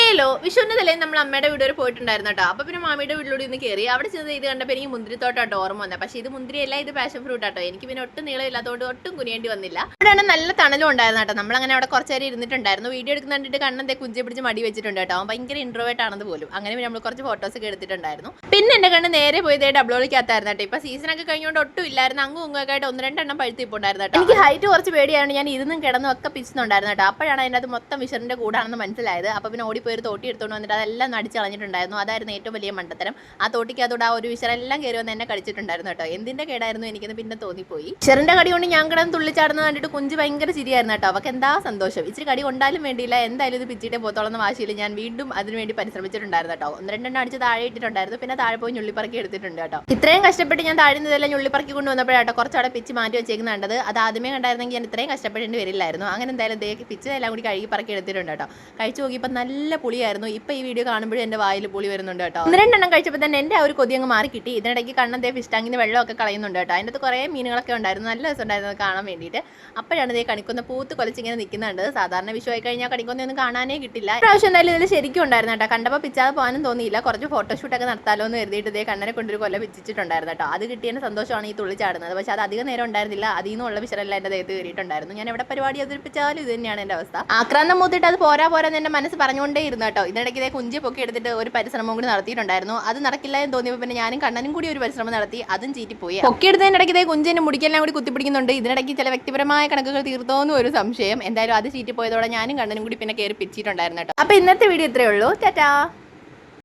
തലേലോ വിഷുവിന്റെ തലേന്ന് നമ്മൾ അമ്മയുടെ വീട് വരെ പോയിട്ടുണ്ടായിരുന്നു കേട്ടോ. അപ്പൊ പിന്നെ മാമിയുടെ വീട്ടിലൂടെ ഒന്ന് കയറി അവിടെ ചെന്ന് ഇത് കണ്ടപ്പോൾ എനിക്ക് മുന്തിരിത്തോട്ടാട്ടോ ഓർമ്മ വന്നത്. പക്ഷേ ഇത് മുന്തിരിയല്ല, ഇത് പാഷൻ ഫ്രൂട്ട് ആട്ടോ. എനിക്ക് പിന്നെ ഒട്ടും നീളം ഇല്ലാത്തതുകൊണ്ട് ഒട്ടും കുനിയേണ്ടി വന്നില്ല. അവിടെയാണ് നല്ല തണലും ഉണ്ടായിരുന്നു കേട്ടോ. നമ്മളങ്ങനെ അവിടെ കുറച്ച് നേരം ഇരുന്നിട്ടുണ്ടായിരുന്നു. വീഡിയോ എടുക്കുന്ന കണ്ടിട്ട് കണ്ണത്തെ കുഞ്ചെ പിടിച്ച് മടി വെച്ചിട്ടുണ്ട് കേട്ടോ. അവൻ ഭയങ്കര ഇൻട്രോവേർട്ട് ആണെന്ന് പോലും. അങ്ങനെ നമ്മൾ കുറച്ച് ഫോട്ടോസ് ഒക്കെ എടുത്തിട്ടുണ്ടായിരുന്നു. പിന്നെ എന്റെ കണ്ണ് നേരെ പോയത് ഡബ്ലോളിക്കകത്തായിരുന്നു കേട്ടോ. ഇപ്പൊ സീസണൊക്കെ കഴിഞ്ഞുകൊണ്ട് ഒട്ടും ഇല്ലായിരുന്നു. അങ്ങും ഇങ്ങൊക്കെ ആയിട്ട് 1-2 പഴുത്തി ഇപ്പോൾ ഉണ്ടായിരുന്നു കേട്ടോ. എനിക്ക് ഹൈറ്റ് കുറച്ച് പേടിയാണ്. ഞാൻ ഇരുന്നും കിടന്നും ഒക്കെ പിച്ചുന്നുണ്ടായിരുന്നു കേട്ടോ. അപ്പോഴാണ് അതിൻ്റെ അത് മൊത്തം വിഷറിന്റെ കൂടാണെന്ന് മനസ്സിലായത്. അപ്പോൾ പിന്നെ ഓടിപ്പോയി തോട്ടി എടുത്തുകൊണ്ട് വന്നിട്ട് അതെല്ലാം അടിച്ച് കളഞ്ഞിട്ടുണ്ടായിരുന്നു. അതായിരുന്നു ഏറ്റവും വലിയ മണ്ടത്തരം. ആ തോട്ടിക്കകത്തോടെ ആ ഒരു വിഷറെല്ലാം കയറി വന്ന് എന്നെ കടിച്ചിട്ടുണ്ടായിരുന്നു കേട്ടോ. എന്തിന്റെ കേടായിരുന്നു എനിക്കെന്ന് പിന്നെ തോന്നിപ്പോയി. വിഷറിന്റെ കടി കൊണ്ട് ഞാൻ കിടന്ന് തുള്ളിച്ചാടുന്നത് കണ്ടിട്ട് കുഞ്ച് ഭയങ്കര ചിരിയായിരുന്നു കേട്ടോ. അവർക്ക് എന്താ സന്തോഷം. ഇച്ചിരി കടി കൊണ്ടാലും വേണ്ടിയില്ല, എന്തായാലും ഇത് പിച്ചിട്ടേ പോത്തോളെന്ന വാശിയിൽ ഞാൻ വീണ്ടും അതിനുവേണ്ടി പരിശ്രമിച്ചിട്ടുണ്ടായിരുന്നു കേട്ടോ. 1-2 അടിച്ച് താഴെ ഇട്ടിട്ടുണ്ടായിരുന്നു. പിന്നെ താഴെ പോയി ഞുള്ളിപ്പറക്കി എടുത്തിട്ടുണ്ട് കേട്ടോ. ഇത്രയും കഷ്ടപ്പെട്ട് ഞാൻ താഴ്ന്നതെല്ലാം ഞുള്ളിപ്പറക്കി കൊണ്ടുവന്നപ്പോഴാട്ടോ കുറച്ചവിടെ പിച്ച് മാറ്റി വെച്ചേക്കുന്ന കണ്ടത്. അത് ആദ്യമേ കണ്ടായിരുന്നെങ്കിൽ ഞാൻ ഇത്രയും കഷ്ടപ്പെടേണ്ടി വരില്ലായിരുന്നു. അങ്ങനെ എന്തായാലും പിച്ച് എല്ലാം കൂടി കഴുകി പറക്കി എടുത്തിട്ടുണ്ട് കേട്ടോ. കഴിച്ചു നോക്കിയപ്പോൾ നല്ല പുളിയായിരുന്നു. ഇപ്പൊ ഈ വീഡിയോ കാണുമ്പോഴും എന്റെ വായിൽ പുളി വരുന്നുണ്ട് കേട്ടോ. 1-2 കഴിച്ചപ്പോൾ തന്നെ എന്റെ ആ ഒരു കൊതി അങ്ങ് മാറി കിട്ടി. ഇതിനിടയ്ക്ക് കണ്ണന്തേ ഫിഷ് ടാങ്കിന് വെള്ളമൊക്കെ കളയുന്നുണ്ട് കേട്ടോ. അതിൻ്റെ കുറേ മീനുകളൊക്കെ ഉണ്ടായിരുന്നു. നല്ല രസം ഉണ്ടായിരുന്നു കാണാൻ വേണ്ടിയിട്ട്. അപ്പോഴാണ് ഇതേ കണിക്കൊന്ന പൂത്ത് കൊലച്ചിങ്ങനെ നിൽക്കുന്നുണ്ട്. സാധാരണ വിഷു ആയി കഴിഞ്ഞാൽ കണിക്കൊന്നൊന്നും കാണാനേ കിട്ടില്ല. പ്രാവശ്യം എന്തായാലും ഇതിൽ ശരിക്കും ഉണ്ടായിരുന്നു കേട്ടോ. കണ്ടപ്പോൾ പിച്ചാതെ പോകാനും തോന്നിയില്ല. കുറച്ച് ഫോട്ടോഷൂട്ടൊക്കെ നടത്താലോ എന്ന് കരുതിയിട്ട് ഇതേ കണ്ണനെ കൊണ്ടൊരു കൊല്ല പിച്ചിട്ടുണ്ടായിരുന്നു കേട്ടോ. അത് കിട്ടിയതിന് സന്തോഷമാണ് ഈ തുള്ളിച്ചാടുന്നത്. പക്ഷെ അത് അധികം നേരം ഉണ്ടായിരുന്നില്ല. അതിൽ നിന്നുള്ള വിഷരെല്ലാം എൻ്റെ ദേഹത്ത് കയറിയിട്ടുണ്ടായിരുന്നു. ഞാൻ എവിടെ പരിപാടി അവതരിപ്പിച്ചാലും ഇത് തന്നെയാണ് എൻ്റെ അവസ്ഥ. ആക്രാന്തം മൂത്തിട്ട് അത് പോരാ എന്റെ മനസ്സ് പറഞ്ഞുകൊണ്ടേ ഇരുന്നു കേട്ടോ. ഇതിനിടയ്ക്ക് ഇതേ കുഞ്ചി പൊക്കി എടുത്തിട്ട് ഒരു പരിശ്രമം കൂടി നടത്തിയിട്ടുണ്ടായിരുന്നു. അത് നടക്കില്ല എന്ന് തോന്നിയപ്പോൾ പിന്നെ ഞാനും കണ്ണനും കൂടി ഒരു പരിശ്രമം നടത്തി. അതും ചീറ്റിപ്പോയി. പൊക്കിയെടുത്തതിനിടയ്ക്ക് ഇതേ കുഞ്ചിന്റെ മുടിക്കെല്ലാം കൂടി കുത്തിപ്പിടിക്കുന്നുണ്ട്. ഇതിനിടയ്ക്ക് ചില വ്യക്തിപരമായ കണക്കുകൾ തീർത്തോന്നും ഒരു സംശയം. എന്തായാലും അത് ചീറ്റിപ്പോയതോടെ ഞാനും കണ്ണനും കൂടി പിന്നെ കയറി പിച്ചിട്ടുണ്ടായിരുന്നു കേട്ടോ. അപ്പൊ ഇന്നത്തെ വീഡിയോ ഇത്രയേ ഉള്ളൂ. ടാറ്റാ.